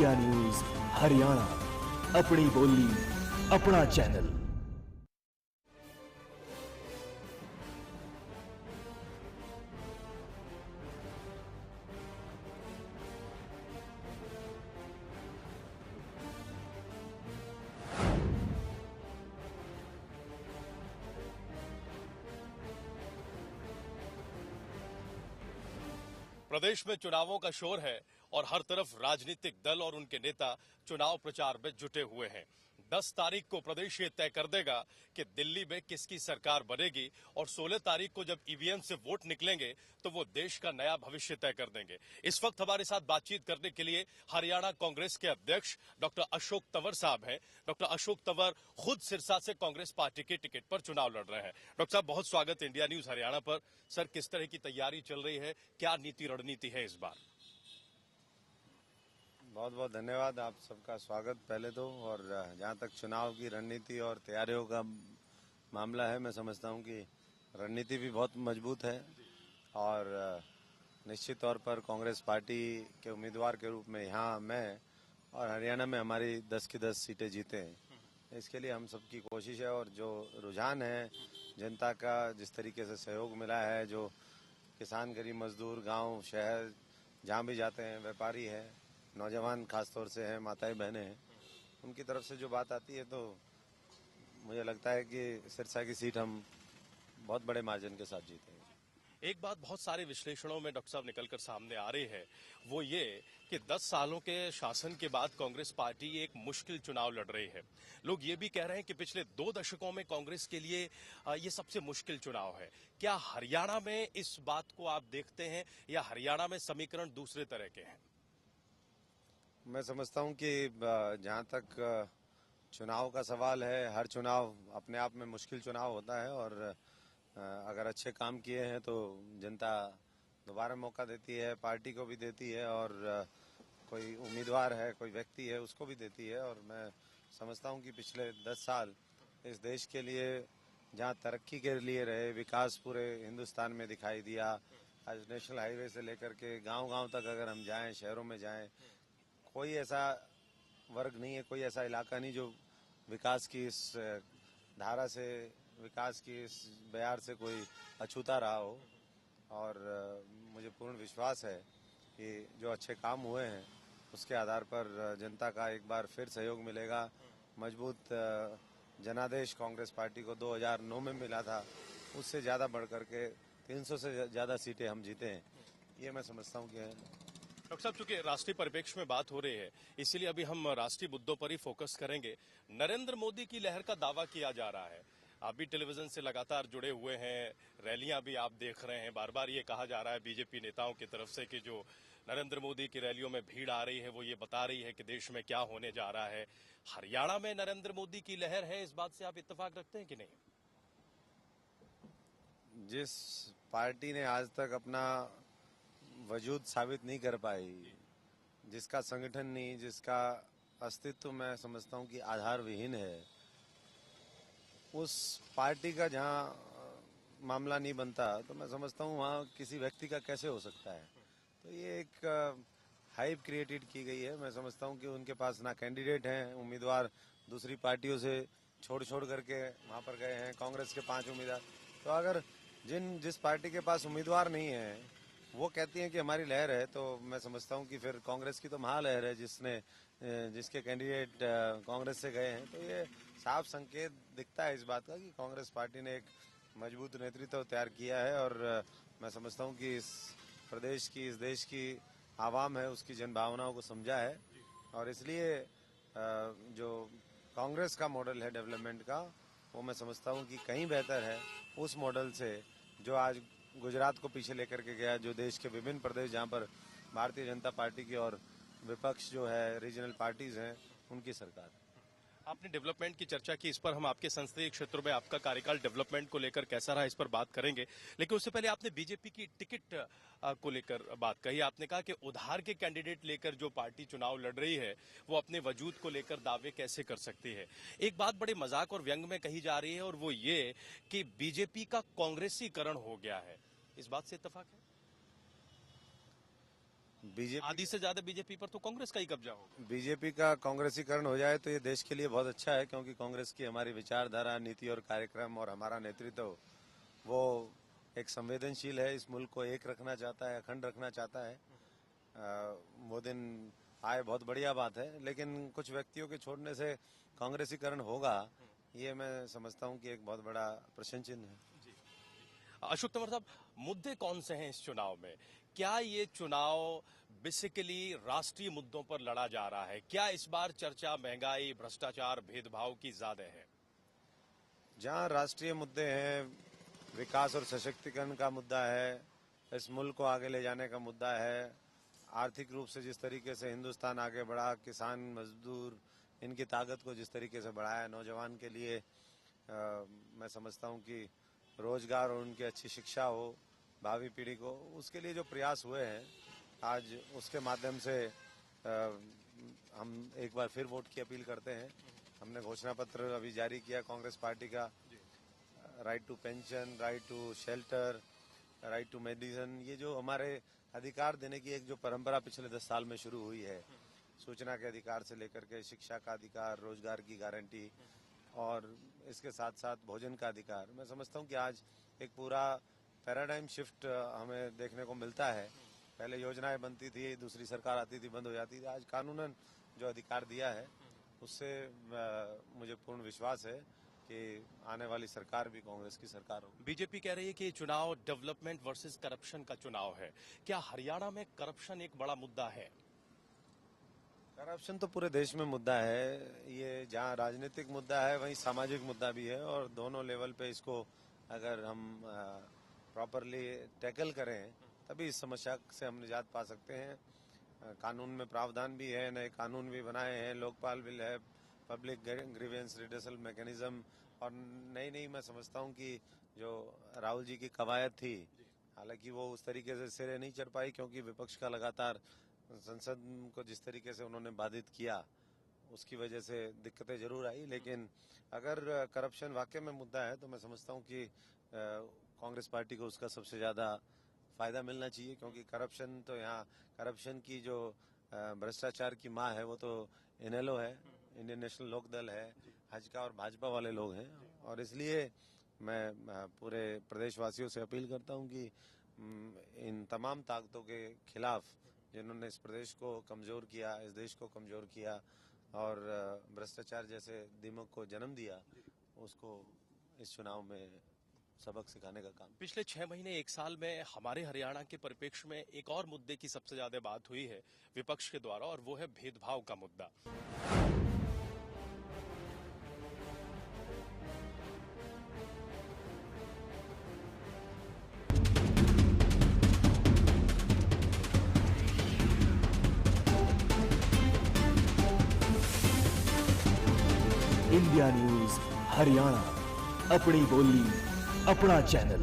India news Haryana, अपनी बोली अपना चैनल। प्रदेश में चुनावों का शोर है और हर तरफ राजनीतिक दल और उनके नेता चुनाव प्रचार में जुटे हुए हैं। 10 तारीख को प्रदेश ये तय कर देगा कि दिल्ली में किसकी सरकार बनेगी और 16 तारीख को जब ईवीएम से वोट निकलेंगे तो वो देश का नया भविष्य तय कर देंगे। इस वक्त हमारे साथ बातचीत करने के लिए हरियाणा कांग्रेस के अध्यक्ष डॉक्टर अशोक तंवर साहब हैं। डॉक्टर अशोक तंवर खुद सिरसा से कांग्रेस पार्टी के टिकट पर चुनाव लड़ रहे हैं। डॉक्टर साहब, बहुत स्वागत इंडिया न्यूज हरियाणा पर। सर, किस तरह की तैयारी चल रही है, क्या नीति रणनीति है इस बार? बहुत बहुत धन्यवाद, आप सबका स्वागत पहले तो। और जहां तक चुनाव की रणनीति और तैयारियों का मामला है, मैं समझता हूं कि रणनीति भी बहुत मजबूत है और निश्चित तौर पर कांग्रेस पार्टी के उम्मीदवार के रूप में यहाँ मैं और हरियाणा में हमारी 10 की 10 सीटें जीते। इसके लिए हम सबकी कोशिश है और जो रुझान है जनता का, जिस तरीके से सहयोग मिला है, जो किसान, गरीब, मजदूर, गांव, शहर जहां भी जाते हैं, व्यापारी है, नौजवान खासतौर से हैं, माताएं बहनें हैं, उनकी तरफ से जो बात आती है तो मुझे लगता है कि सिरसा की सीट हम बहुत बड़े मार्जिन के साथ जीतेंगे। एक बात बहुत सारे विश्लेषणों में डॉक्टर साहब निकलकर सामने आ रही है, वो ये कि 10 सालों के शासन के बाद कांग्रेस पार्टी एक मुश्किल चुनाव लड़ रही है। लोग ये भी कह रहे हैं कि पिछले 2 दशकों में कांग्रेस के लिए ये सबसे मुश्किल चुनाव है। क्या हरियाणा में इस बात को आप देखते हैं या हरियाणा में समीकरण दूसरे तरह के हैं? मैं समझता हूं कि जहां तक चुनाव का सवाल है, हर चुनाव अपने आप में मुश्किल चुनाव होता है और अगर अच्छे काम किए हैं तो जनता दोबारा मौका देती है, पार्टी को भी देती है और कोई उम्मीदवार है, कोई व्यक्ति है, उसको भी देती है। और मैं समझता हूं कि पिछले 10 साल इस देश के लिए जहां तरक्की के लिए रहे, विकास पूरे हिंदुस्तान में दिखाई दिया। आज नेशनल हाईवे से लेकर के गांव-गांव तक अगर हम जाएं, शहरों में जाएं, कोई ऐसा वर्ग नहीं है, कोई ऐसा इलाका नहीं जो विकास की इस धारा से, विकास की इस बयार से कोई अछूता रहा हो। और मुझे पूर्ण विश्वास है कि जो अच्छे काम हुए हैं उसके आधार पर जनता का एक बार फिर सहयोग मिलेगा। मजबूत जनादेश कांग्रेस पार्टी को 2009 में मिला था, उससे ज़्यादा बढ़कर के 300 से ज़्यादा सीटें हम जीते हैं, ये मैं समझता हूँ कि है। डॉक्टर साहब, चूंकि राष्ट्रीय परिप्रेक्ष्य में बात हो रही है, इसीलिए अभी हम राष्ट्रीय मुद्दों पर ही फोकस करेंगे। नरेंद्र मोदी की लहर का दावा किया जा रहा है, आप भी टेलीविजन से लगातार जुड़े हुए हैं, रैलियां भी आप देख रहे हैं। बार बार ये कहा जा रहा है बीजेपी नेताओं की तरफ से कि जो नरेंद्र मोदी की रैलियों में भीड़ आ रही है वो ये बता रही है कि देश में क्या होने जा रहा है। हरियाणा में नरेंद्र मोदी की लहर है, इस बात से आप इत्तेफाक रखते हैं कि नहीं? जिस पार्टी ने आज तक अपना वजूद साबित नहीं कर पाई, जिसका संगठन नहीं, जिसका अस्तित्व मैं समझता हूं कि आधार विहीन है, उस पार्टी का जहां मामला नहीं बनता तो मैं समझता हूं वहां किसी व्यक्ति का कैसे हो सकता है। तो ये एक हाइप क्रिएटेड की गई है। मैं समझता हूं कि उनके पास ना कैंडिडेट हैं, उम्मीदवार दूसरी पार्टियों से छोड़ छोड़ करके वहां पर गए हैं, कांग्रेस के 5 उम्मीदवार। तो अगर जिस पार्टी के पास उम्मीदवार नहीं है वो कहती है कि हमारी लहर है, तो मैं समझता हूं कि फिर कांग्रेस की तो महालहर है जिसके कैंडिडेट कांग्रेस से गए हैं। तो ये साफ संकेत दिखता है इस बात का कि कांग्रेस पार्टी ने एक मजबूत नेतृत्व तैयार किया है और मैं समझता हूं कि इस प्रदेश की, इस देश की आवाम है, उसकी जनभावनाओं को समझा है और इसलिए जो कांग्रेस का मॉडल है डेवलपमेंट का, वो मैं समझता हूं कि कहीं बेहतर है उस मॉडल से जो आज गुजरात को पीछे लेकर के गया, जो देश के विभिन्न प्रदेश जहां पर भारतीय जनता पार्टी की और विपक्ष जो है, रीजनल पार्टीज हैं, उनकी सरकार। आपने डेवलपमेंट की चर्चा की, इस पर हम आपके संसदीय क्षेत्र में आपका कार्यकाल डेवलपमेंट को लेकर कैसा रहा इस पर बात करेंगे, लेकिन उससे पहले आपने बीजेपी की टिकट को लेकर बात कही। आपने कहा कि उधार के कैंडिडेट लेकर जो पार्टी चुनाव लड़ रही है वो अपने वजूद को लेकर दावे कैसे कर सकती है। एक बात बड़े मजाक और व्यंग में कही जा रही है और वो ये कि बीजेपी का कांग्रेसीकरण हो गया है, इस बात से इत्तेफाक है? बीजेपी आधी से ज्यादा बीजेपी पर तो कांग्रेस का ही कब्जा होगा। बीजेपी का कांग्रेसीकरण हो जाए तो ये देश के लिए बहुत अच्छा है, क्योंकि कांग्रेस की हमारी विचारधारा, नीति और कार्यक्रम और हमारा नेतृत्व वो एक संवेदनशील है, इस मुल्क को एक रखना चाहता है, अखंड रखना चाहता है। वो दिन आए बहुत बढ़िया बात है, लेकिन कुछ व्यक्तियों के छोड़ने से कांग्रेसीकरण होगा, ये मैं समझता हूँ कि एक बहुत बड़ा प्रश्न चिन्ह है। अशोक तंवर साहब, मुद्दे कौन से हैं इस चुनाव में? क्या ये चुनाव बेसिकली राष्ट्रीय मुद्दों पर लड़ा जा रहा है? क्या इस बार चर्चा महंगाई, भ्रष्टाचार, भेदभाव की ज्यादा है? जहाँ राष्ट्रीय मुद्दे हैं, विकास और सशक्तिकरण का मुद्दा है, इस मुल्क को आगे ले जाने का मुद्दा है, आर्थिक रूप से जिस तरीके से हिंदुस्तान आगे बढ़ा, किसान, मजदूर, इनकी ताकत को जिस तरीके से बढ़ाया, नौजवान के लिए मैं समझता हूँ कि रोजगार और उनकी अच्छी शिक्षा हो भावी पीढ़ी को, उसके लिए जो प्रयास हुए हैं आज, उसके माध्यम से हम एक बार फिर वोट की अपील करते हैं। हमने घोषणा पत्र अभी जारी किया कांग्रेस पार्टी का, right to pension, right to shelter, right to medicine, ये जो हमारे अधिकार देने की एक जो परंपरा पिछले 10 साल में शुरू हुई है, सूचना के अधिकार से लेकर के शिक्षा का अधिकार, रोजगार की गारंटी और इसके साथ साथ भोजन का अधिकार, मैं समझता हूँ कि आज एक पूरा पैराडाइम शिफ्ट हमें देखने को मिलता है। पहले योजनाएं बनती थी, दूसरी सरकार आती थी, बंद हो जाती थी, आज कानूनन जो अधिकार दिया है उससे मुझे पूर्ण विश्वास है कि आने वाली सरकार भी कांग्रेस की सरकार होगी। बीजेपी कह रही है कि ये चुनाव डेवलपमेंट वर्सेस करप्शन का चुनाव है। क्या हरियाणा में करप्शन एक बड़ा मुद्दा है? करप्शन तो पूरे देश में मुद्दा है, ये जहाँ राजनीतिक मुद्दा है वहीं सामाजिक मुद्दा भी है, और दोनों लेवल पे इसको अगर हम प्रॉपरली टैकल करें तभी इस समस्या से हम निजात पा सकते हैं। कानून में प्रावधान भी है, नए कानून भी बनाए हैं, लोकपाल बिल है, पब्लिक ग्रीवेंस रिड्रेसल मैकेनिज्म, और नई मैं समझता हूँ कि जो राहुल जी की कवायद थी, हालांकि वो उस तरीके से सिरे नहीं चढ़ पाई, क्योंकि विपक्ष का लगातार संसद को जिस तरीके से उन्होंने बाधित किया, उसकी वजह से दिक्कतें जरूर आई। लेकिन अगर करप्शन वाकई में मुद्दा है तो मैं समझता हूँ कि कांग्रेस पार्टी को उसका सबसे ज्यादा फायदा मिलना चाहिए, क्योंकि करप्शन तो यहाँ, करप्शन की जो भ्रष्टाचार की माँ है वो तो इनेलो है, इंडियन नेशनल लोक दल है, भाजपा और भाजपा वाले लोग हैं, और इसलिए मैं पूरे प्रदेशवासियों से अपील करता हूँ कि इन तमाम ताकतों के खिलाफ जिन्होंने इस प्रदेश को कमजोर किया, इस देश को कमजोर किया और भ्रष्टाचार जैसे दिमाग को जन्म दिया, उसको इस चुनाव में सबक सिखाने का काम। पिछले 6 महीने 1 साल में हमारे हरियाणा के परिप्रेक्ष्य में एक और मुद्दे की सबसे ज्यादा बात हुई है विपक्ष के द्वारा, और वो है भेदभाव का मुद्दा। इंडिया न्यूज हरियाणा, अपनी बोली अपना चैनल।